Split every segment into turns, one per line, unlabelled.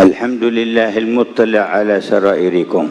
Alhamdulillahil muttali' ala sarairikum.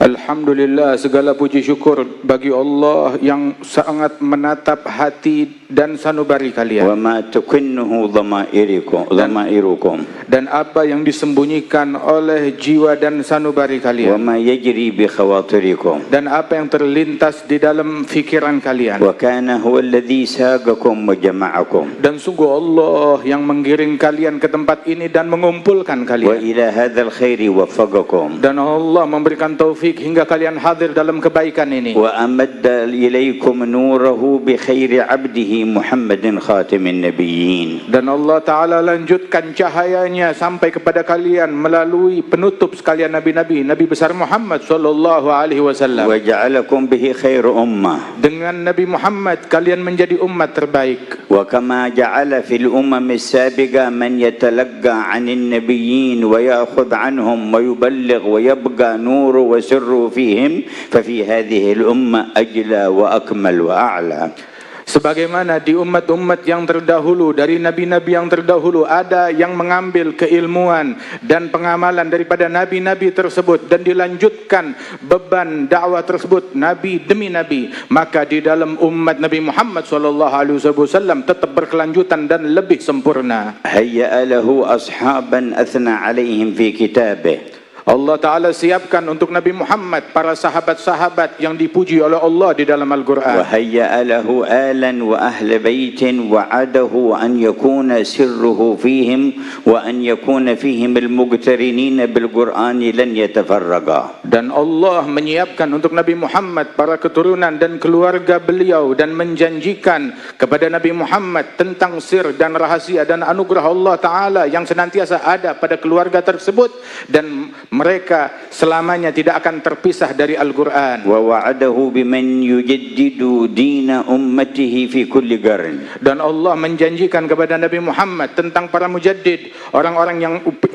Alhamdulillah, segala puji syukur bagi Allah yang sangat menatap hati dan sanubari kalian.
Wa ma tukinnuhu dhamairukum.
Dan apa yang disembunyikan oleh jiwa dan sanubari kalian.
Wa ma yajri bi khawatirikum.
Dan apa yang terlintas di dalam fikiran kalian.
Wa kana huwa alladhi saqakum wa jama'akum.
Dan sungguh Allah yang menggiring kalian ke tempat ini dan mengumpulkan kalian.
Wa ila hadzal khairi waffaqakum.
Dan Allah memberikan taufik hingga kalian hadir dalam kebaikan ini.
Wa amadda ilaikum nurahu bi khairi 'abdihi Muhammadin khatimin nabiyyin.
Dan Allah Ta'ala lanjutkan cahayanya sampai kepada kalian melalui penutup sekalian nabi-nabi, Nabi besar Muhammad sallallahu alaihi wasallam.
Wa ja'alakum bihi khairu ummah.
Dengan Nabi Muhammad kalian menjadi umat terbaik.
Wa kama ja'ala fil umamis sabiqa man yatalaqqa 'anil nabiyyin wa ya'khudh 'anhum wa yuballigh wa yabqa nuru wa sirru fihim fa fi hadhihi al umma ajla wa akmal wa a'la.
Sebagaimana di umat-umat yang terdahulu, dari nabi-nabi yang terdahulu, ada yang mengambil keilmuan dan pengamalan daripada nabi-nabi tersebut dan dilanjutkan beban dakwah tersebut nabi demi nabi, maka di dalam umat Nabi Muhammad SAW tetap berkelanjutan dan lebih sempurna.
Hayya lahu ashaban athna alaihim fi kitabih.
Allah Ta'ala siapkan untuk Nabi Muhammad para sahabat-sahabat yang dipuji oleh Allah di dalam Al-Quran.
Wa hayya lahu alan wa ahla baitin wa adahu an yakuna sirruhu fihim wa an yakuna fihim al-muqtarinin bil-Qur'ani lan yatafarraqa.
Dan Allah menyiapkan untuk Nabi Muhammad para keturunan dan keluarga beliau dan menjanjikan kepada Nabi Muhammad tentang sir dan rahasia dan anugerah Allah Ta'ala yang senantiasa ada pada keluarga tersebut, dan mereka selamanya tidak akan terpisah dari Al-Quran.
Wa wa'adahu biman yujaddidu dina ummatihi fi kulli qarn.
Dan Allah menjanjikan kepada Nabi Muhammad tentang para mujaddid, orang-orang yang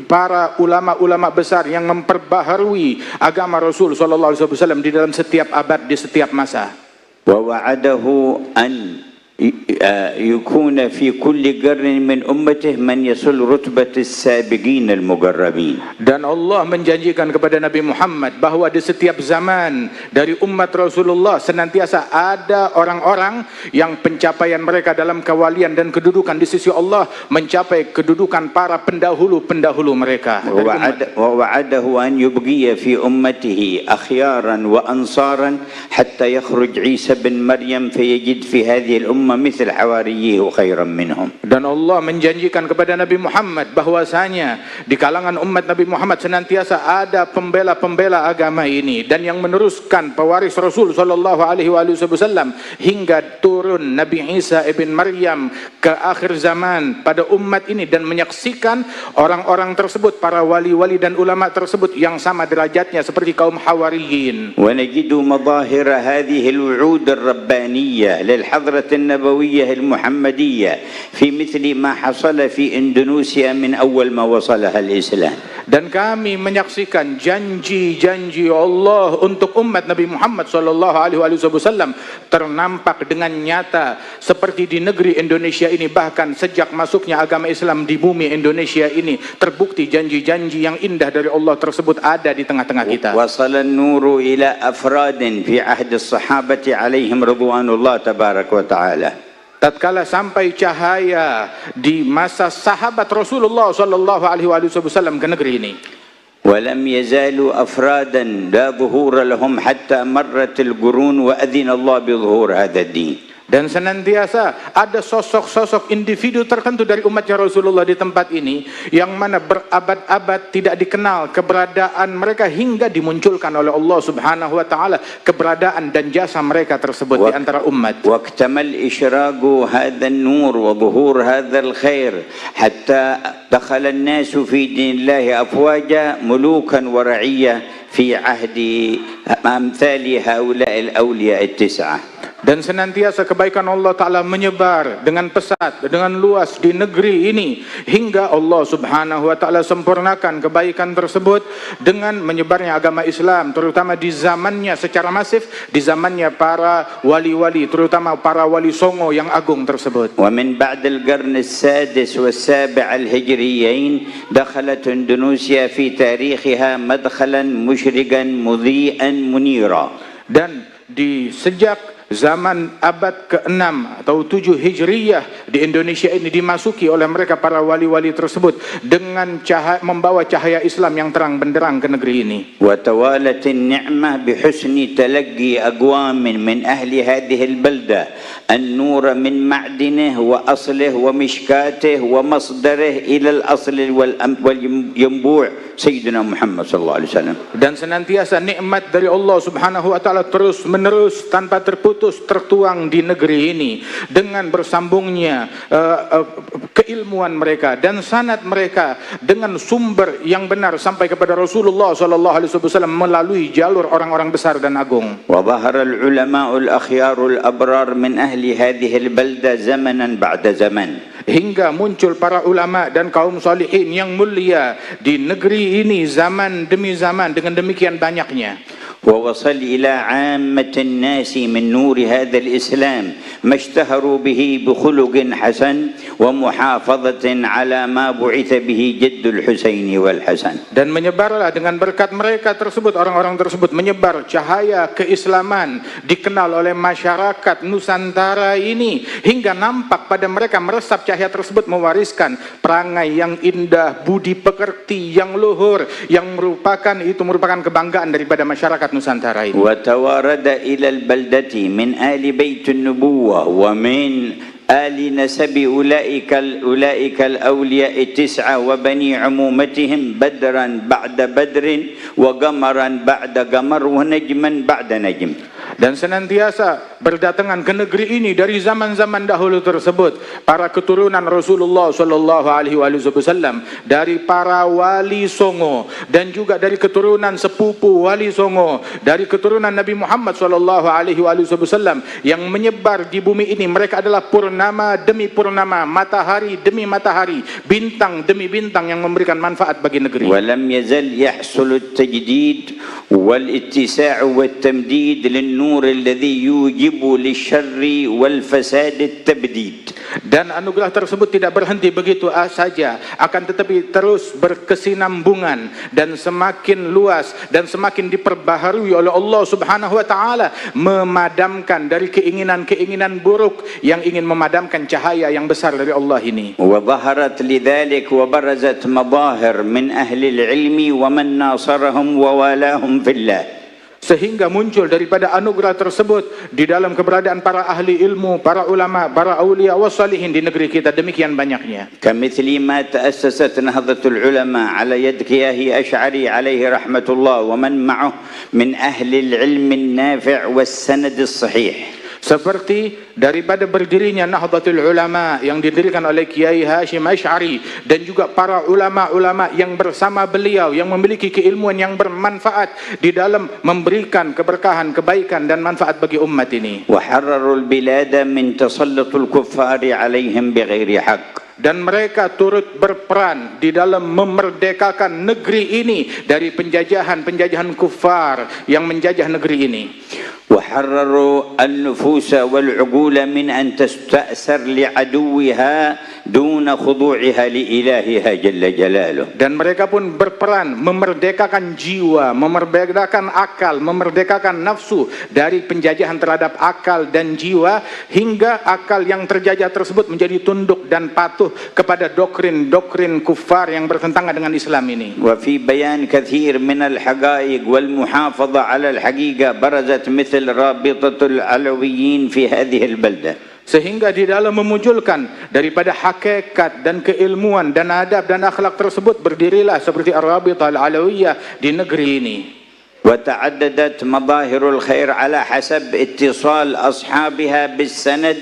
para ulama-ulama besar yang memperbaharui agama Rasul sallallahu alaihi wasallam di dalam setiap abad, di setiap masa.
Wa wa'adahu an يكون في كل قرن من أمته من يصل رتبة السابقين المقربين.
Dan Allah menjanjikan kepada Nabi Muhammad bahwa di setiap zaman dari umat Rasulullah senantiasa ada orang-orang yang pencapaian mereka dalam kewalian dan kedudukan di sisi Allah mencapai kedudukan para pendahulu-pendahulu mereka.
ووعده أن يبقي في أمته أخيارا وأنصارا حتى يخرج عيسى بن مريم فيجد في هذه الأمة مثل حواريه خيرا منهم.
Dan Allah menjanjikan kepada Nabi Muhammad bahwasanya di kalangan umat Nabi Muhammad senantiasa ada pembela-pembela agama ini dan yang meneruskan pewaris Rasul sallallahu alaihi wasallam hingga turun Nabi Isa ibn Maryam ke akhir zaman pada umat ini dan menyaksikan orang-orang tersebut, para wali-wali dan ulama tersebut yang sama derajatnya seperti kaum Hawariyin.
Wa najidu madahir hadhihi al-wu'ud ar-rabbaniyah lil hadrah النبوية المحمدية في مثل ما حصل في إندونيسيا من أول ما وصلها الإسلام.
Dan kami menyaksikan janji-janji Allah untuk umat Nabi Muhammad sallallahu alaihi wasallam ternampak dengan nyata seperti di negeri Indonesia ini, bahkan sejak masuknya agama Islam di bumi Indonesia ini terbukti janji-janji yang indah dari Allah tersebut ada di tengah-tengah kita.
Wasala an-nuru ila afradin fi ahdi as-sahabati alaihim ridwanullah tabaraka wa ta'ala.
Tatkala sampai cahaya di masa sahabat Rasulullah sallallahu alaihi wasallam ke negeri ini.
ولم يزالوا أفرادا لا ظهور لهم حتى مرت القرون وأذن الله بظهور هذا الدين.
Dan senantiasa ada sosok-sosok individu tertentu dari umatnya Rasulullah di tempat ini yang mana berabad-abad tidak dikenal keberadaan mereka hingga dimunculkan oleh Allah Subhanahu wa taala keberadaan dan jasa mereka tersebut di antara umat.
Waqtamal isyraqu hadzal nur wa dhuhur hadzal khair hatta dakhala an-nas fi dinillahi afwaja mulukan wa ra'iyya fi ahdi amthali haula'i al-awliya at-tis'ah.
Dan senantiasa kebaikan Allah Ta'ala menyebar dengan pesat, dengan luas di negeri ini, hingga Allah Subhanahu Wa Ta'ala sempurnakan kebaikan tersebut dengan menyebarnya agama Islam, terutama di zamannya secara masif, di zamannya para wali-wali, terutama para wali songo yang agung tersebut.
ومن بعد القرن السادس والسابع الهجريين دخلت إندونيسيا في تاريخها مدخلا مشرقا مضيئا منيرا.
Dan di sejak zaman abad ke-6 atau 7 Hijriyah di Indonesia ini dimasuki oleh mereka para wali-wali tersebut dengan membawa cahaya Islam yang terang benderang ke negeri ini.
وتوالت النعمة بحسن تلقي أقوام من أهل هذه البلدة النور من معدنه وأصله ومشكاته ومصدره إلى الأصل والينبوع سيدنا محمد صلى الله عليه وسلم.
Dan senantiasa nikmat dari Allah Subhanahu Wa Ta'ala terus menerus tanpa terputus tertuang di negeri ini dengan bersambungnya keilmuan mereka dan sanad mereka dengan sumber yang benar sampai kepada Rasulullah sallallahu alaihi wasallam melalui jalur orang-orang besar dan agung.
وظهر العلماء الأخيار الأبرار من أهل هذه البلدة زمنا بعد زمن.
Hingga muncul para ulama dan kaum salihin yang mulia di negeri ini zaman demi zaman dengan demikian banyaknya.
ووصل إلى عامة الناس من نور هذا الإسلام ما اشتهروا به بخلق حسن ومحافظة على ما بعث به جد الحسين والحسن.
Dan menyebarlah dengan berkat mereka tersebut, orang-orang tersebut menyebar cahaya keislaman, dikenal oleh masyarakat Nusantara ini, hingga nampak pada mereka meresap cahaya tersebut mewariskan perangai yang indah, budi pekerti yang luhur, yang merupakan kebanggaan daripada masyarakat Nusantara ini.
وتوارد إلى البلدة من آل بيت النبوة ومن آل نسب أولئك الأولياء التسعة وبني عمومتهم بدرا بعد بدر وقمرا بعد قمر ونجما بعد نجم.
Dan senantiasa berdatangan ke negeri ini dari zaman-zaman dahulu tersebut para keturunan Rasulullah sallallahu alaihi wasallam, dari para wali songo dan juga dari keturunan sepupu wali songo, dari keturunan Nabi Muhammad sallallahu alaihi wasallam yang menyebar di bumi ini. Mereka adalah purnama demi purnama, matahari demi matahari, bintang demi bintang yang memberikan manfaat bagi negeri.
ولم يزل يحصل التجديد والاتساع والتمديد للنور الذي يوجب للشر والفساد التبديد.
Dan anugerah tersebut tidak berhenti begitu saja, akan tetapi terus berkesinambungan dan semakin luas dan semakin diperbaharui oleh Allah Subhanahu Wa Ta'ala, memadamkan dari keinginan-keinginan buruk yang ingin memadamkan cahaya yang besar dari Allah ini.
وظهرت لذلك وبرزت مظاهر من أهل العلم ومن ناصرهم ووالاهم في الله.
Sehingga muncul daripada anugerah tersebut di dalam keberadaan para ahli ilmu, para ulama, para aulia wassalihin di negeri kita demikian banyaknya.
كمثل ما تأسست نهضة العلماء على يد كياهي أشعري عليه رحمة الله ومن معه من أهل العلم النافع والسند الصحيح.
Seperti daripada berdirinya Nahdlatul Ulama yang didirikan oleh Kiai Hashim Asy'ari dan juga para ulama-ulama yang bersama beliau yang memiliki keilmuan yang bermanfaat di dalam memberikan keberkahan, kebaikan dan manfaat bagi umat ini.
وحرروا البلاد من تسلط الكفار عليهم بغير حق.
Dan mereka turut berperan di dalam memerdekakan negeri ini dari penjajahan kufar yang menjajah negeri ini.
وحرروا النفوس والعقول من أن تستأثر لعدوها دون خضوعها لإلهها جل جلاله.
Dan mereka pun berperan memerdekakan jiwa, memerdekakan akal, memerdekakan nafsu dari penjajahan terhadap akal dan jiwa, hingga akal yang terjajah tersebut menjadi tunduk dan patuh kepada doktrin kufar yang bertentangan dengan Islam ini.
وفي بيان كثير من الحقائق والمحافظة على الحقيقة برزت مثل رابطة العلويين في هذه البلدة.
Sehingga di dalam memunculkan daripada hakikat dan keilmuan dan adab dan akhlak tersebut berdirilah seperti Ar-Rabitah Al-Alawiyah di negeri ini.
وتعددت مظاهر الخير على حسب اتصال أصحابها بالسند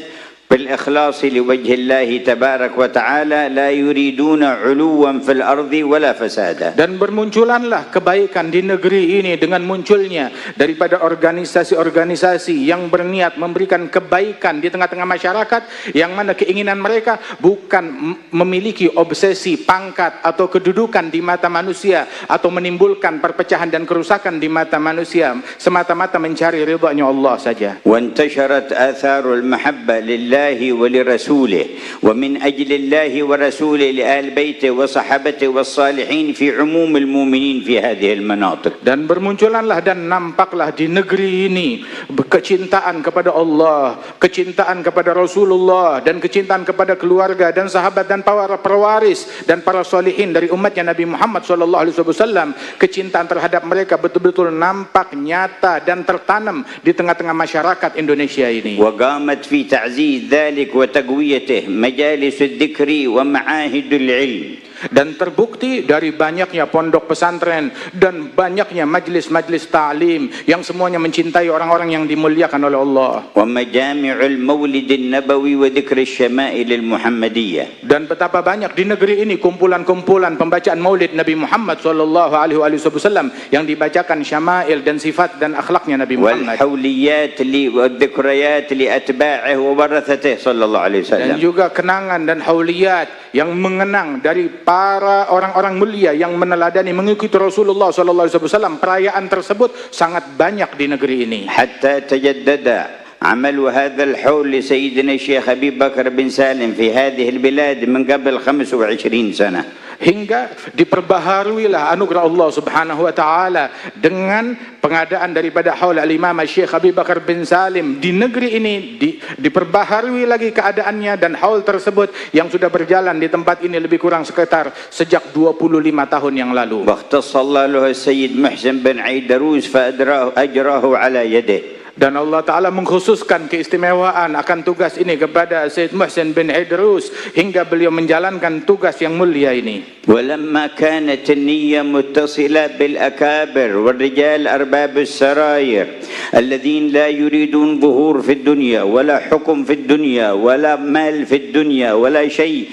بالإخلاص لوجه الله تبارك وتعالى لا يريدون علوا في الأرض ولا فسادا.
Dan bermunculanlah kebaikan di negeri ini dengan munculnya daripada organisasi-organisasi yang berniat memberikan kebaikan di tengah-tengah masyarakat, yang mana keinginan mereka bukan memiliki obsesi pangkat atau kedudukan di mata manusia atau menimbulkan perpecahan dan kerusakan di mata manusia, semata-mata mencari ridhanya Allah saja.
وانتشرت آثار المحبة لله ولرسوله ومن أجل الله ورسوله لآل بيته وصحابته والصالحين في عموم المؤمنين في هذه المناطق.
Dan bermunculanlah dan nampaklah di negeri ini kecintaan kepada Allah, kecintaan kepada Rasulullah, dan kecintaan kepada keluarga dan sahabat dan para pewaris dan para solihin dari umatnya Nabi Muhammad SAW. Kecintaan terhadap mereka betul-betul nampak, nyata dan tertanam di tengah-tengah masyarakat Indonesia ini.
وقامت في تعزيز ذلك وتقويته مجالس الذكر ومعاهد العلم.
Dan terbukti dari banyaknya pondok pesantren dan banyaknya majlis-majlis ta'lim yang semuanya mencintai orang-orang yang dimuliakan oleh Allah.
ومجامع المولد النبوي وذكر الشمائل المحمدية.
Dan betapa banyak di negeri ini kumpulan-kumpulan pembacaan Maulid Nabi Muhammad SAW yang dibacakan syama'il dan sifat dan akhlaknya Nabi Muhammad.
والحوليات والذكريات لأتباعه وورثته صلى الله عليه وسلم.
Dan juga kenangan dan hauliyat yang mengenang dari para orang-orang mulia yang meneladani mengikuti Rasulullah SAW. Perayaan tersebut sangat banyak di negeri ini.
حتى تجدد عمل هذا الحول لسيدنا الشيخ أبي بكر بن سالم في هذه البلاد من قبل 25 سنة.
Hingga diperbaharuilah anugerah Allah Subhanahu wa taala dengan pengadaan daripada haul al-Imam Syekh Abi Bakar bin Salim di negeri ini. Diperbaharui lagi keadaannya, dan haul tersebut yang sudah berjalan di tempat ini lebih kurang sekitar sejak 25 tahun yang lalu.
واختص الله له السيد محسن بن عيدروس فأجراه على يده.
Dan Allah Ta'ala mengkhususkan keistimewaan akan tugas ini kepada Sayyid Muhsin bin Idrus hingga beliau menjalankan tugas yang mulia ini.
ولما كانت النية متصلة بالأكابر والرجال أرباب السراير الذين لا يريدون ظهور في الدنيا ولا حكم في الدنيا ولا مال في الدنيا ولا شيء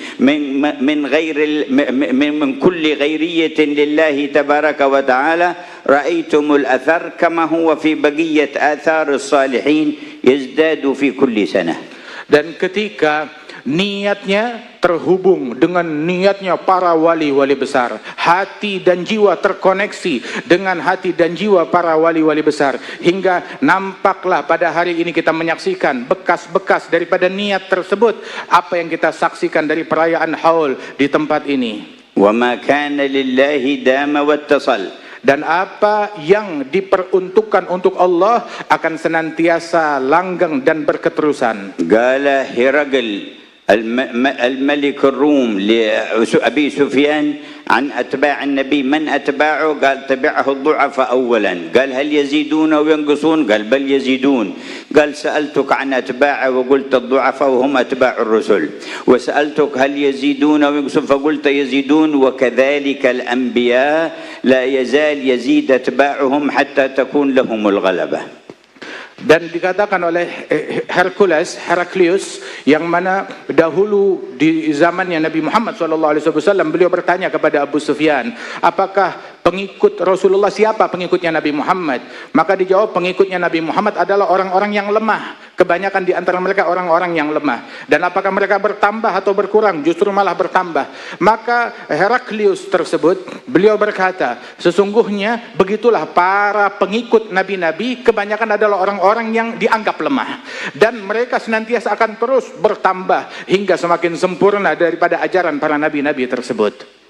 من كل غيرية لله تبارك وتعالى، رأيتم الأثر كما هو في بقية آثار الصالحين يزداد في كل سنة.
Dan ketika niatnya terhubung dengan niatnya para wali-wali besar, hati dan jiwa terkoneksi dengan hati dan jiwa para wali-wali besar, hingga nampaklah pada hari ini kita menyaksikan bekas-bekas daripada niat tersebut, apa yang kita saksikan dari perayaan haul di tempat ini.
وما كان لله دام واتصل.
Dan apa yang diperuntukkan untuk Allah akan senantiasa langgeng dan berketerusan.
Qala Hiraql الملك الروم لأبي سفيان عن أتباع النبي من أتباعه؟ قال تبعه الضعفاء أولا. قال هل يزيدون وينقصون؟ قال بل يزيدون. قال سألتك عن أتباعه وقلت الضعفاء وهم أتباع الرسل، وسألتك هل يزيدون وينقصون فقلت يزيدون، وكذلك الأنبياء لا يزال يزيد أتباعهم حتى تكون لهم الغلبة.
Dan dikatakan oleh Heraklius, yang mana dahulu di zamannya Nabi Muhammad SAW, beliau bertanya kepada Abu Sufyan, apakah pengikut Rasulullah, siapa pengikutnya Nabi Muhammad? Maka dijawab, pengikutnya Nabi Muhammad adalah orang-orang yang lemah. Kebanyakan di antara mereka orang-orang yang lemah. Dan apakah mereka bertambah atau berkurang? Justru malah bertambah. Maka Heraklius tersebut, beliau berkata, sesungguhnya begitulah para pengikut nabi-nabi, kebanyakan adalah orang-orang yang dianggap lemah. Dan mereka senantiasa akan terus bertambah hingga semakin sempurna daripada ajaran para nabi-nabi tersebut.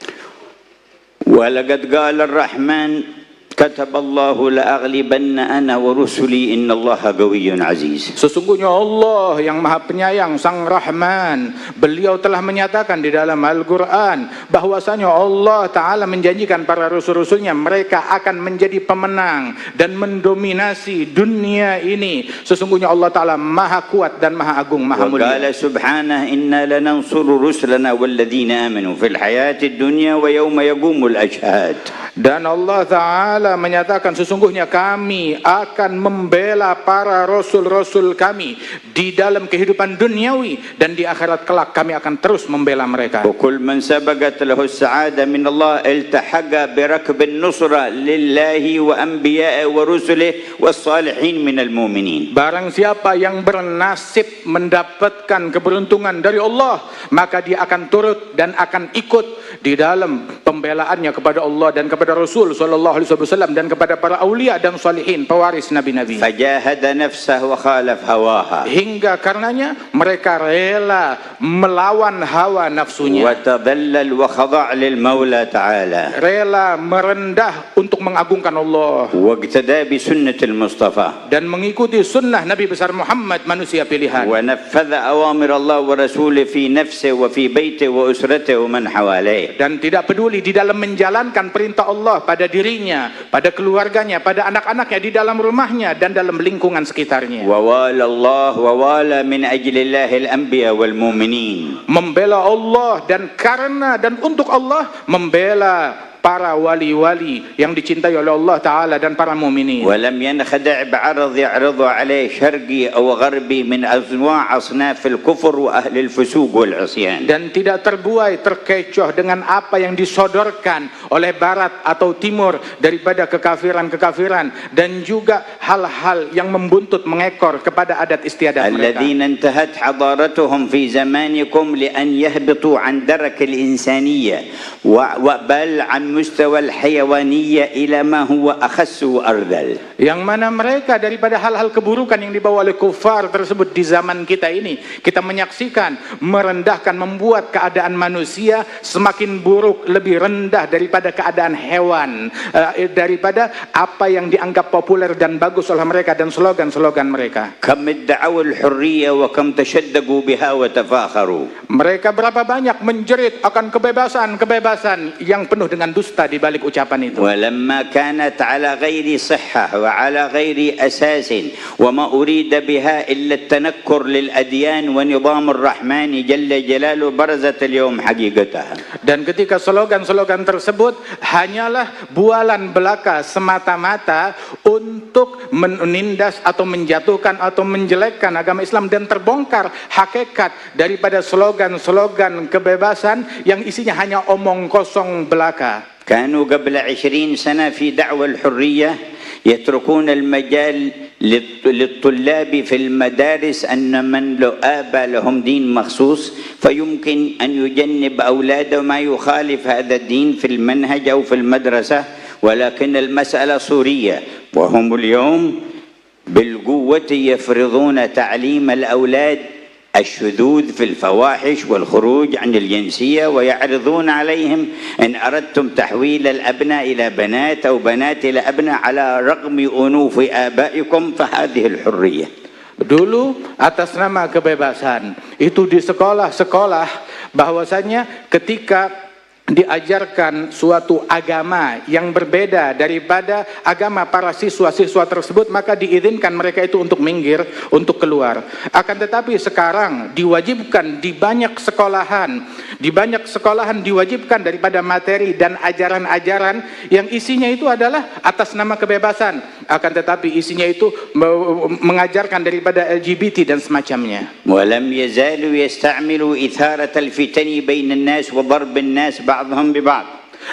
ولقد قال الرحمن كتب الله لأغلبن أنا ورسلي إن الله قوي عزيز.
Sesungguhnya Allah yang Maha Penyayang, Sang Rahman, beliau telah menyatakan di dalam Al-Quran bahwasanya Allah Ta'ala menjanjikan para rasul-rasulnya mereka akan menjadi pemenang dan mendominasi dunia ini. Sesungguhnya Allah Ta'ala Maha Kuat dan Maha Agung, Maha Mulia.
وقال سبحانه إنا لننصر رسلنا والذين آمنوا في الحياة الدنيا ويوم يقوم الأشهاد.
Dan Allah Ta'ala menyatakan sesungguhnya kami akan membela para rasul-rasul kami di dalam kehidupan duniawi dan di akhirat kelak kami akan terus membela mereka.
وكل من سبقت له السعادة من الله التحق بركب النصرة لله وأنبيائه ورسله والصالحين من المؤمنين.
Barang siapa yang bernasib mendapatkan keberuntungan dari Allah, maka dia akan turut dan akan ikut di dalam pembelaannya kepada Allah dan kepada Rasul sallallahu alaihi wasallam dan kepada para aulia dan salihin, pewaris nabi-nabi.
فجاهد نفسه وخالف هواها.
Hingga karenanya mereka rela melawan hawa nafsunya.
وتذلل وخضع للمولى تعالى.
Rela merendah untuk mengagungkan Allah.
واقتدى بسنة المصطفى.
Dan mengikuti sunnah Nabi besar Muhammad, manusia pilihan.
ونفذ أوامر الله ورسوله في نفسه وفي بيته وأسرته ومن حواليه.
Dan tidak peduli di dalam menjalankan perintah Allah pada dirinya, pada keluarganya, pada anak-anaknya, di dalam rumahnya dan dalam lingkungan sekitarnya.
ووالى الله ووالى من أجل الله الأنبياء والمؤمنين.
Membela Allah dan karena dan untuk Allah membela para wali-wali yang dicintai oleh Allah Ta'ala dan para mukminin.
ولم ينخدع بعرض يعرض عليه شرقي أو غربي من أنواع أصناف الكفر وأهل الفسوق والعصيان.
Dan tidak terbuai, terkecoh dengan apa yang disodorkan oleh barat atau timur daripada kekafiran-kekafiran dan juga hal-hal yang membuntut, mengekor kepada adat istiadat mereka.
الذين انتهت حضارتهم في زمانكم لأن يهبطوا عن درك الإنسانية وبل عن مستوى الحيوانية إلى ما هو أخس وأرذل.
Yang mana mereka daripada hal-hal keburukan yang dibawa oleh kufar tersebut di zaman kita ini, kita menyaksikan merendahkan, membuat keadaan manusia semakin buruk, lebih rendah daripada keadaan hewan, daripada apa yang dianggap populer dan bagus oleh mereka dan slogan-slogan mereka.
كم ادعوا الحرية وكم تشدقوا بها وتفاخروا.
Mereka berapa banyak menjerit akan kebebasan yang penuh dengan dusta di balik ucapan itu.
ولما كانت على غير صحة وعلى غير أساس وما أريد بها إلا التنكر للأديان ونظام الرحمن جل جلاله برزت اليوم حقيقتها.
Dan ketika slogan-slogan tersebut hanyalah bualan belaka semata-mata untuk menindas atau menjatuhkan atau menjelekkan agama Islam dan terbongkar hakikat daripada slogan-slogan kebebasan yang isinya hanya omong kosong belaka.
كانوا قبل 20 سنة في دعوة الحرية يتركون المجال للطلاب في المدارس أن من لو آبى لهم دين مخصوص فيمكن أن يجنب أولاده ما يخالف هذا الدين في المنهج أو في المدرسة، ولكن المسألة صورية وهم اليوم بالقوة يفرضون تعليم الأولاد الشذوذ في الفواحش والخروج عن الجنسية ويعرضون عليهم إن أردتم تحويل الأبناء إلى بنات أو بنات إلى أبناء على رغم أنوف آبائكم فهذه الحرية.
Dulu atas nama kebebasan itu di sekolah-sekolah bahwasanya ketika diajarkan suatu agama yang berbeda daripada agama para siswa-siswa tersebut, maka diizinkan mereka itu untuk minggir, untuk keluar. Akan tetapi sekarang diwajibkan di banyak sekolahan diwajibkan daripada materi dan ajaran-ajaran yang isinya itu adalah atas nama kebebasan, akan tetapi isinya itu mengajarkan daripada LGBT dan semacamnya.
ولم يزالوا يستعملوا إثارة الفتن بين الناس وضرب الناس بعضهم ببعض.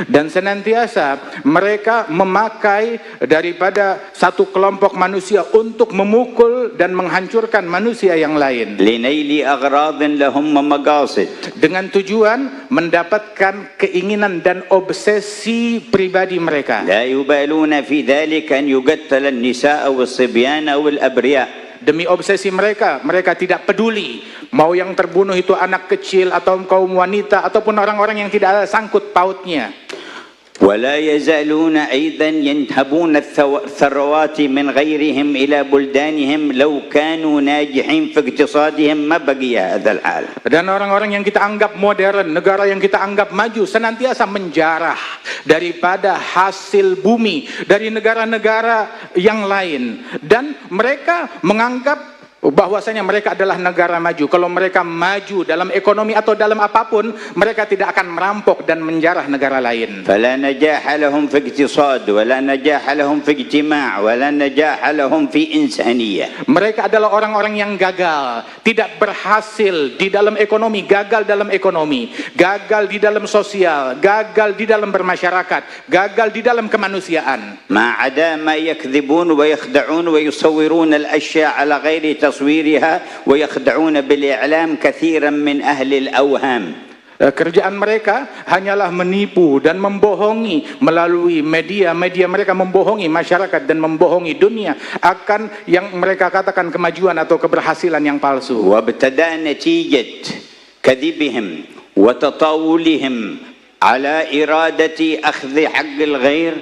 Dan senantiasa mereka memakai daripada satu kelompok manusia untuk memukul dan menghancurkan manusia yang lain.
لنيل أغراض لهم ومقاصد.
Dengan tujuan mendapatkan keinginan dan obsesi pribadi mereka.
لا يبالون في ذلك أن يقتل النساء والصبيان أو الأبرياء.
Demi obsesi mereka, mereka tidak peduli mau yang terbunuh itu anak kecil atau kaum wanita ataupun orang-orang yang tidak ada sangkut pautnya.
ولا يزالون أيضا ينهبون الثروات من غيرهم إلى بلدانهم لو كانوا ناجحين في اقتصادهم ما بقي هذا الحال.
Dan orang-orang yang kita anggap modern, negara yang kita anggap maju, senantiasa menjarah daripada hasil bumi dari negara-negara yang lain, dan mereka menganggap bahwasanya mereka adalah negara maju. Kalau mereka maju dalam ekonomi atau dalam apapun, mereka tidak akan merampok dan menjarah negara lain.
فلا نجاح لهم في اقتصاد ولا نجاح لهم في اجتماع ولا نجاح لهم في إنسانية.
Mereka adalah orang-orang yang gagal, tidak berhasil di dalam ekonomi, gagal dalam ekonomi, gagal di dalam sosial, gagal di dalam bermasyarakat, gagal di dalam kemanusiaan.
ما عدا ما يكذبون ويخدعون ويصورون الأشياء على غير تصويرها ويخدعون بالإعلام كثيرا من أهل الأوهام.
Kerjaan mereka hanyalah menipu dan membohongi melalui media mereka, membohongi masyarakat dan membohongi dunia akan yang mereka katakan kemajuan atau keberhasilan yang palsu.
وابتدأ نتيجة كذبهم وتطاولهم على إرادة أخذ حق الغير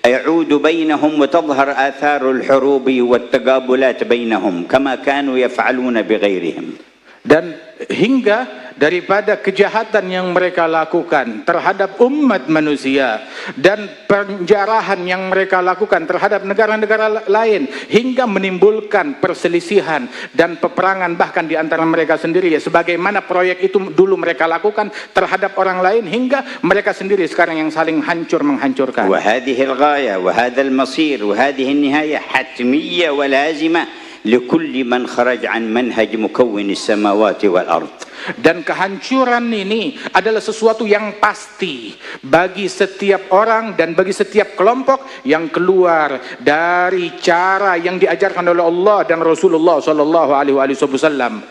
يعود بينهم وتظهر آثار الحروب والتقابلات بينهم كما كانوا يفعلون بغيرهم.
Dan hingga daripada kejahatan yang mereka lakukan terhadap umat manusia dan penjarahan yang mereka lakukan terhadap negara-negara lain hingga menimbulkan perselisihan dan peperangan bahkan di antara mereka sendiri, ya, sebagaimana proyek itu dulu mereka lakukan terhadap orang lain hingga mereka sendiri sekarang yang saling hancur menghancurkan.
وهذه الغاية وهذا المصير وهذه النهاية حتمية ولازمة لكل من خرج عن منهج مكون السماوات والأرض.
Dan kehancuran ini adalah sesuatu yang pasti bagi setiap orang dan bagi setiap kelompok yang keluar dari cara yang diajarkan oleh Allah dan Rasulullah sallallahu alaihi wasallam.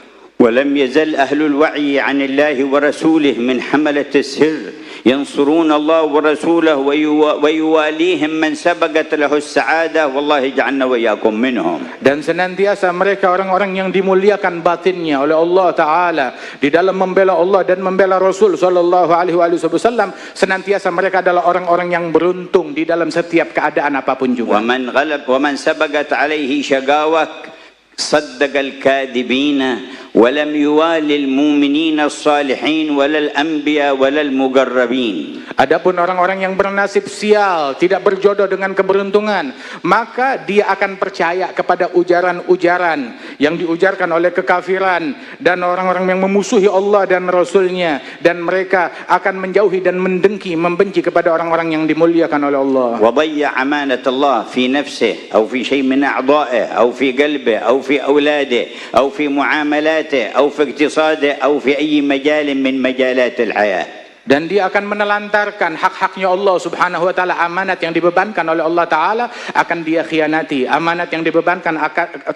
ولم يزل أهل الوعي عن الله ورسوله من حملة السر ينصرون الله ورسوله ويواليهم من سبقت له السعادة والله جعلنا وإياكم منهم. Dan
senantiasa mereka orang-orang yang dimuliakan batinnya oleh Allah Ta'ala di dalam membela Allah dan membela Rasul sallallahu alaihi wasallam, senantiasa mereka adalah orang-orang yang beruntung di dalam setiap keadaan apapun juga.
ومن غلب ومن سبقت عليه شقاوة صدق الكاذبين ولم يوالي المؤمنين الصالحين ولا الأنبياء ولا المقربين.
Adapun orang-orang yang bernasib sial, tidak berjodoh dengan keberuntungan, maka dia akan percaya kepada ujaran-ujaran yang diujarkan oleh kekafiran dan orang-orang yang memusuhi Allah dan Rasulnya, dan mereka akan menjauhi dan mendengki, membenci kepada orang-orang yang dimuliakan oleh Allah.
وضيع أمانة الله في نفسه أو في شيء من أعضائه أو في قلبه أو في أولاده أو في معاملاته أو في اقتصاده أو في أي مجال من مجالات الحياة.
Dan dia akan menelantarkan hak-haknya Allah subhanahu wa ta'ala. Amanat yang dibebankan oleh Allah ta'ala akan dia khianati. Amanat yang dibebankan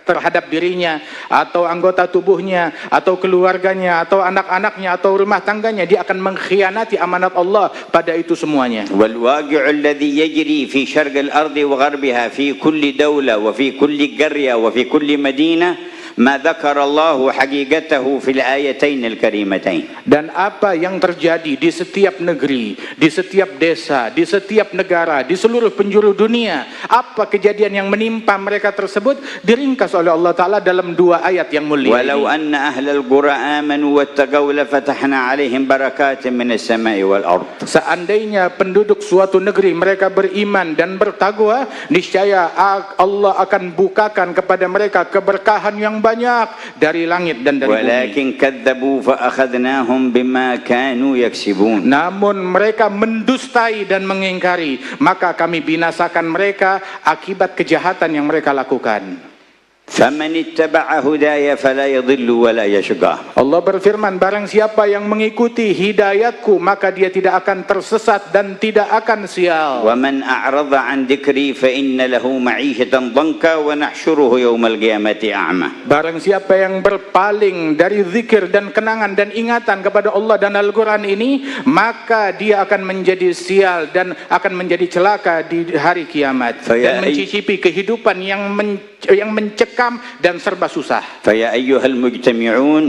terhadap dirinya atau anggota tubuhnya atau keluarganya atau anak-anaknya atau rumah tangganya, dia akan mengkhianati amanat Allah pada itu semuanya.
والواقع الذي يجري في شرق الأرض وغربها في كل دولة وفي كل قرية وفي كل مدينة ما ذكر الله حقيقته في الآيتين الكريمتين.
Dan apa yang terjadi di setiap negeri, di setiap desa, di setiap negara, di seluruh penjuru dunia, apa kejadian yang menimpa mereka tersebut diringkas oleh Allah Ta'ala dalam dua ayat yang mulia.
ولو أن أهل القرى آمنوا واتقوا لفتحنا عليهم بركات من السماء والأرض.
Seandainya penduduk suatu negeri mereka beriman dan bertakwa, niscaya Allah akan bukakan kepada mereka keberkahan yang banyak dari langit dan dari bumi.
ولكن كذبوا فأخذناهم بما كانوا يكسبون.
Namun mereka mendustai dan mengingkari, maka kami binasakan mereka akibat kejahatan yang mereka lakukan.
فمن اتبع هداي فلا يضل ولا يشقى.
Allah berfirman, barang siapa yang mengikuti hidayatku maka dia tidak akan tersesat dan tidak akan sial.
ومن أعرض عن ذكري فإن له معيشة ضنكا ونحشره يوم القيامة أعمى.
Barang siapa yang berpaling dari zikir dan kenangan dan ingatan kepada Allah dan Al-Quran ini, maka dia akan menjadi sial dan akan menjadi celaka di hari kiamat dan mencicipi kehidupan yang mencekam dan serba susah.
فيا أيها المجتمعون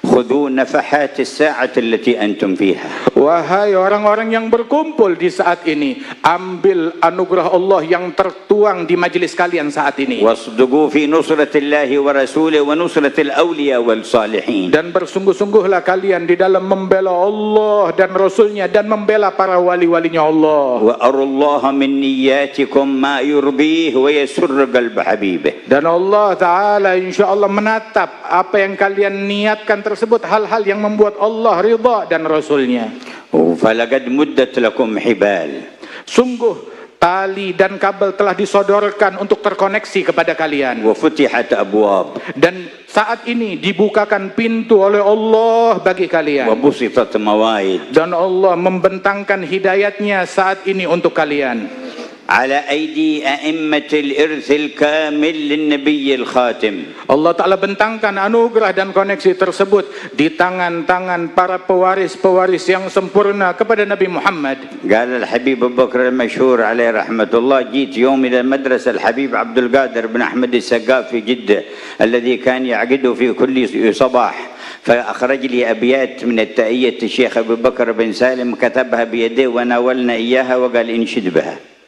خذوا نفحات الساعة التي أنتم فيها.
Wahai orang-orang yang berkumpul di saat ini, ambil anugerah Allah yang tertuang di majelis kalian saat ini.
واصدقوا في نصرة الله ورسوله ونصرة الأولياء والصالحين.
Dan bersungguh-sungguhlah kalian di dalam membela Allah dan Rasulnya dan membela para wali-walinya Allah.
وأروا الله من نياتكم ما يرضيه ويسر قلب حبيبه.
Dan Allah Ta'ala insyaAllah menatap apa yang kalian niatkan tersebut, hal-hal yang membuat Allah ridha dan Rasulnya.
فلقد مدت لكم حبال.
Sungguh tali dan kabel telah disodorkan untuk terkoneksi kepada kalian.
وفتحت أبواب.
Dan saat ini dibukakan pintu oleh Allah bagi kalian.
وبسطت مواعيد.
Dan Allah membentangkan hidayatnya saat ini untuk kalian.
على أيدي أئمة الإرث الكامل للنبي الخاتم.
Allah Ta'ala bentangkan anugerah dan koneksi tersebut di tangan-tangan para pewaris-pewaris yang sempurna kepada Nabi Muhammad.
قال الحبيب أبو بكر المشهور عليه رحمة الله: جيت يوم إلى المدرسة الحبيب عبد القادر بن أحمد السقاف في جدة الذي كان يعقده في كل صباح، فأخرج لي أبيات من التائية الشيخ أبو بكر بن سالم كتبها بيديه وناولنا إياها وقال انشد بها.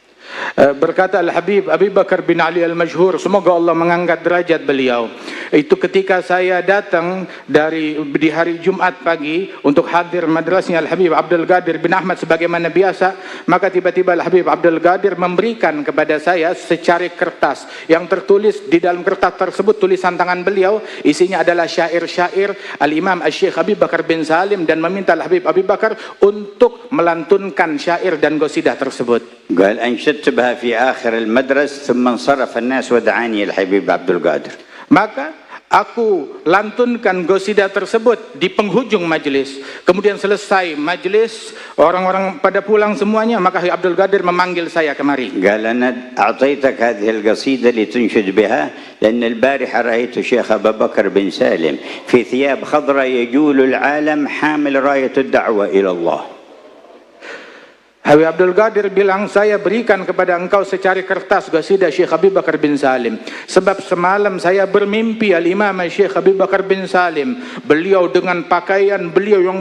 Berkata Al-Habib Abi Bakar bin Ali Al-Majhur, semoga Allah mengangkat derajat beliau. Itu ketika saya datang di hari Jumat pagi untuk hadir madrasahnya Al-Habib Abdul Qadir bin Ahmad sebagaimana biasa, maka tiba-tiba Al-Habib Abdul Qadir memberikan kepada saya secari kertas yang tertulis di dalam kertas tersebut tulisan tangan beliau, isinya adalah syair-syair Al-Imam Al-Syekh Abi Bakar bin Salim, dan meminta Al-Habib Abi Bakar untuk melantunkan syair dan qasidah tersebut.
قال أنشدت بها في آخر المدرسة ثم انصرف الناس ودعاني الحبيب عبد القادر.
Maka aku lantunkan qasidah tersebut di penghujung majelis. Kemudian selesai majelis, orang-orang pada pulang semuanya, maka Abdul Qadir memanggil saya kemari.
قال أنا أعطيتك هذه القصيدة لتنشد بها لأن البارحة رأيت الشيخ أبا بكر بن سالم في ثياب خضراء يجول العالم حامل راية الدعوة إلى الله.
Habib Abdul Qadir bilang, saya berikan kepada engkau secari kertas qasidah Syekh Abi Bakar bin Salim, sebab semalam saya bermimpi Al-Imam Syekh Abi Bakar bin Salim, beliau dengan pakaian beliau yang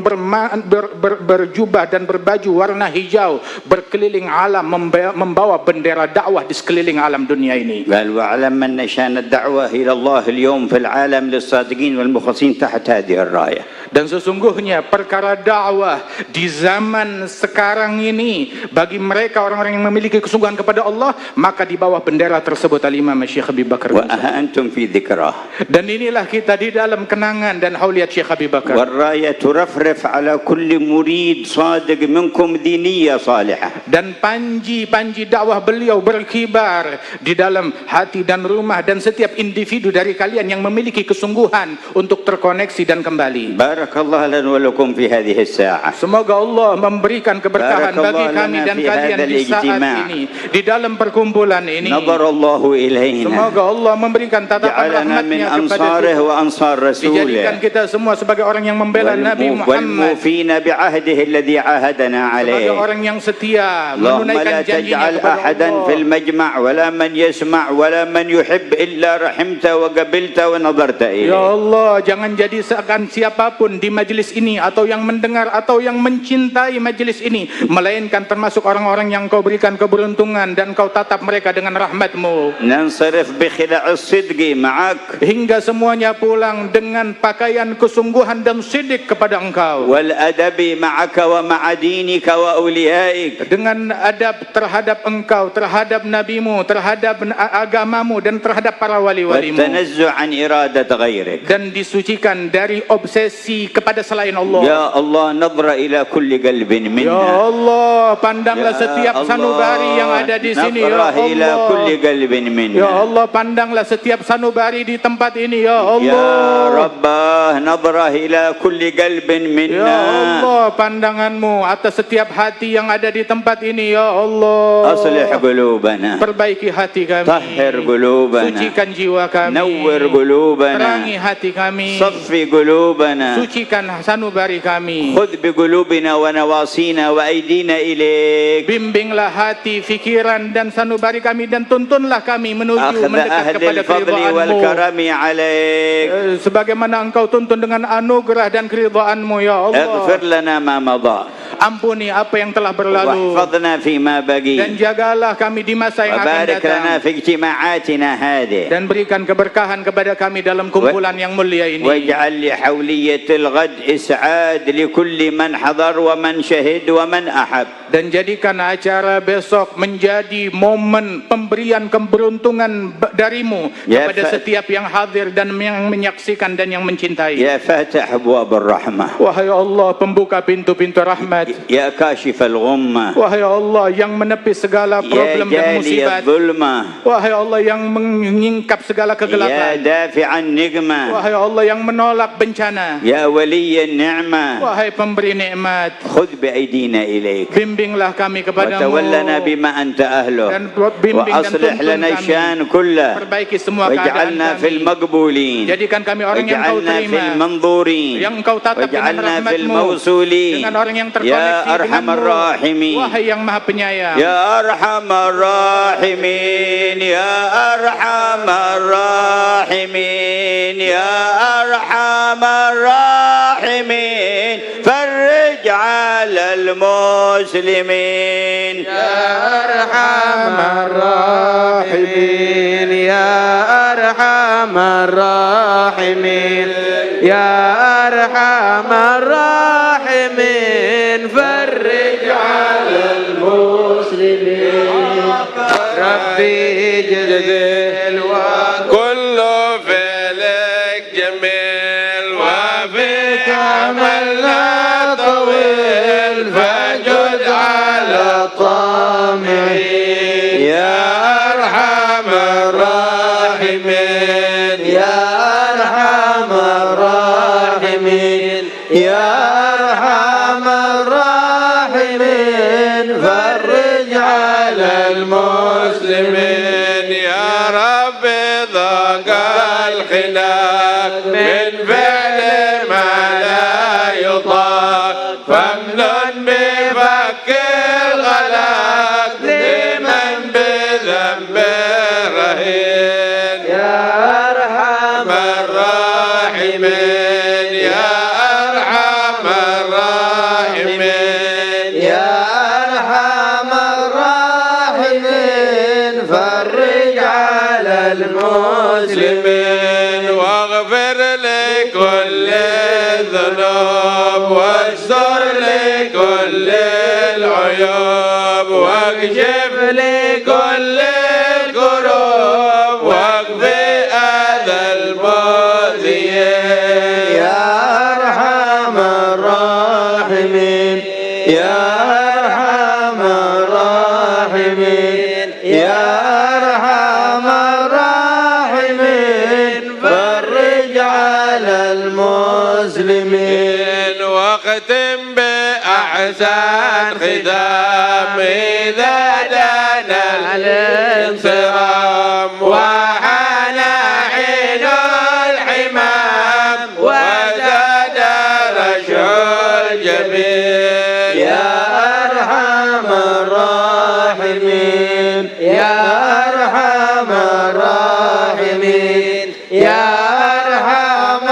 berjubah dan berbaju warna hijau, berkeliling alam membawa bendera dakwah di sekeliling alam dunia ini.
قال واعلم أن شأن الدعوة إلى الله اليوم في العالم للصادقين والمخلصين تحت هذه الراية.
Dan sesungguhnya perkara dakwah di zaman sekarang ini bagi mereka orang-orang yang memiliki kesungguhan kepada Allah, maka di bawah bendera tersebut Al-Imam Syekh Abi Bakar.
وأنتم في ذكراه.
Dan inilah kita di dalam kenangan dan hauliat Syekh Abi Bakar.
والراية ترفرف على كل مريد صادق منكم ذي نية صالحة.
Dan panji-panji dakwah beliau berkibar di dalam hati dan rumah dan setiap individu dari kalian yang memiliki kesungguhan untuk terkoneksi dan kembali.
بارك الله لنا ولكم في هذه الساعة.
Semoga Allah memberikan keberkahan bagi kami dan kalian di saat ini, di dalam perkumpulan ini.
نظر الله إلينا.
Semoga Allah memberikan tatapan rahmatnya kepada kita. Dijadikan kita semua sebagai orang yang membela Nabi Muhammad,
والموفين بعهده الذي عاهدنا عليه.
sebagai orang yang setia
اللهم
menunaikan
لا
janjinya
تجعل
kepada
أحدا في
Allah.
المجمع ولا من يسمع ولا من يحب إلا رحمته وقبلته ونظرت إليه.
Ya Allah, jangan jadi seakan siapapun di majelis ini atau yang mendengar atau yang mencintai majelis ini, melainkan termasuk orang-orang yang kau berikan keberuntungan dan kau tatap mereka dengan rahmat-Mu.
ننصرف بخلاع الصدق معك.
Hingga semuanya pulang dengan pakaian kesungguhan dan sidik kepada Engkau.
والأدب معك ومع دينك وأوليائك.
Dengan adab terhadap Engkau, terhadap Nabi-Mu, terhadap agamamu dan terhadap para wali-walimu.
والتنزع عن إرادة غيرك.
Dan disucikan dari obsesi kepada selain Allah.
يا الله نظر إلى كل قلب منا.
Ya Allah, pandanglah
Ya
setiap
Allah,
sanubari yang ada di sini. Ya
نظر إلى كل
Allah.
قلب منا.
Ya Allah, pandanglah setiap sanubari di tempat ini. Ya
يا
Allah.
رب نظر إلى كل قلب
Ya
منا.
Allah, pandangan-Mu atas setiap hati yang ada di tempat ini. Ya Allah.
أصلح قلوبنا.
Perbaiki hati kami.
طهر قلوبنا.
Sucikan jiwa kami.
نور قلوبنا.
Terangi hati kami.
صفي قلوبنا.
Sucikan sanubari kami.
خذ بقلوبنا ونواصينا وأيدينا إليك
Bimbinglah hati, fikiran dan sanubari kami dan tuntunlah kami menuju
أخذ
mendekat
أهل
kepada
الفضل
keridhaan-Mu.
والكرم عليك
Sebagaimana Engkau tuntun dengan anugerah dan keridhaan-Mu ya Allah.
اغفر لنا ما مضى
Ampuni apa yang telah berlalu
واحفظنا فيما
dan
بقي
jagalah kami di masa yang akan
وبارك لنا
datang
في اجتماعاتنا هذه
dan berikan keberkahan kepada kami dalam kumpulan yang mulia ini.
واجعل لحولية الغد إسعاد لكل من حضر ومن شهد ومن أحب
Dan jadikan acara besok menjadi momen pemberian keberuntungan darimu
Ya
kepada setiap yang hadir dan yang menyaksikan dan yang mencintai.
يا فاتح أبواب الرحمة
Wahai Allah pembuka pintu-pintu rahmat.
يا كاشف الغمة
Wahai Allah yang menepis segala
يا
problem dan
جالي
musibat.
الظلمة
Wahai Allah yang menyingkap segala
يا
kegelapan.
دافع النقمة
Wahai Allah yang menolak bencana.
يا ولي النعمة
Wahai pemberi nikmat,
خذ بأيدينا إليك
bimbinglah kami kepadamu
وتولنا بما أنت أهله
dan bimbing dan
وأصلح
tuntun
لنا
kami.
الشان كله
Perbaiki semua keadaan
واجعلنا في
kami.
المقبولين
Jadikan kami orang yang Engkau
واجعلنا في
terima,
المنظورين
yang Engkau tatap dengan
واجعلنا في
rahmat-Mu,
الموصولين
dengan orang yang
يا
terkoneksi
أرحم
denganmu.
الراحمين
Wahai yang Maha Penyayang,
يا أرحم الراحمين يا أرحم الراحمين يا أرحم الراحمين فرج على المسلمين
يا أرحم الراحمين يا أرحم الراحمين يا أرحم الراحمين فرج على المسلمين ربي جزيل وكل فعلك جميل وفيك عملنا طويل فجد على الطامعين يا أرحم الراحمين يا أرحم الراحمين يا أرحم الراحمين فرج على المسلمين يا رب ضاق الخلاف من فعل ما لا يطاق فامنن بفك الغلاق لمن بذنب رهين يا أرحم الراحمين يا أرحم الراحمين يا أرحم الراحمين فرج على المسلمين واغفر لكل الذنوب واستر لكل العيوب واكشف لكل الكروب واكفي أذى المؤذيين يا أرحم الراحمين يا أرحم الراحمين يا أرحم الراحمين فرج على المسلمين واختم بأحسن ختام إذا دنا الانصرام وحان عين الحمام وزاد رشع الجبين يا أرحم الراحمين يا أرحم الراحمين يا أرحم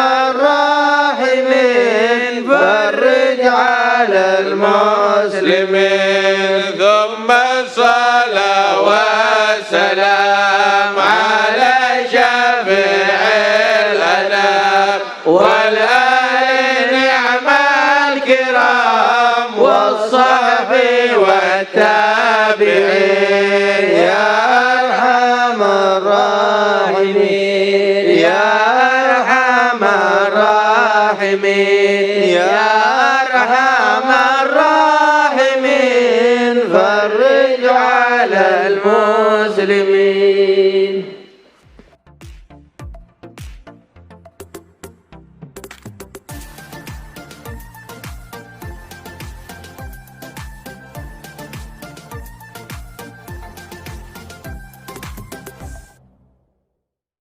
الراحمين فرج على المسلمين ثم الصلاة والسلام على شفيع الأنام والآل نعم الكرام والصحب والتابعين يا أرحم الراحمين يا أرحم الراحمين يا أرحم الراحمين فرج على المسلمين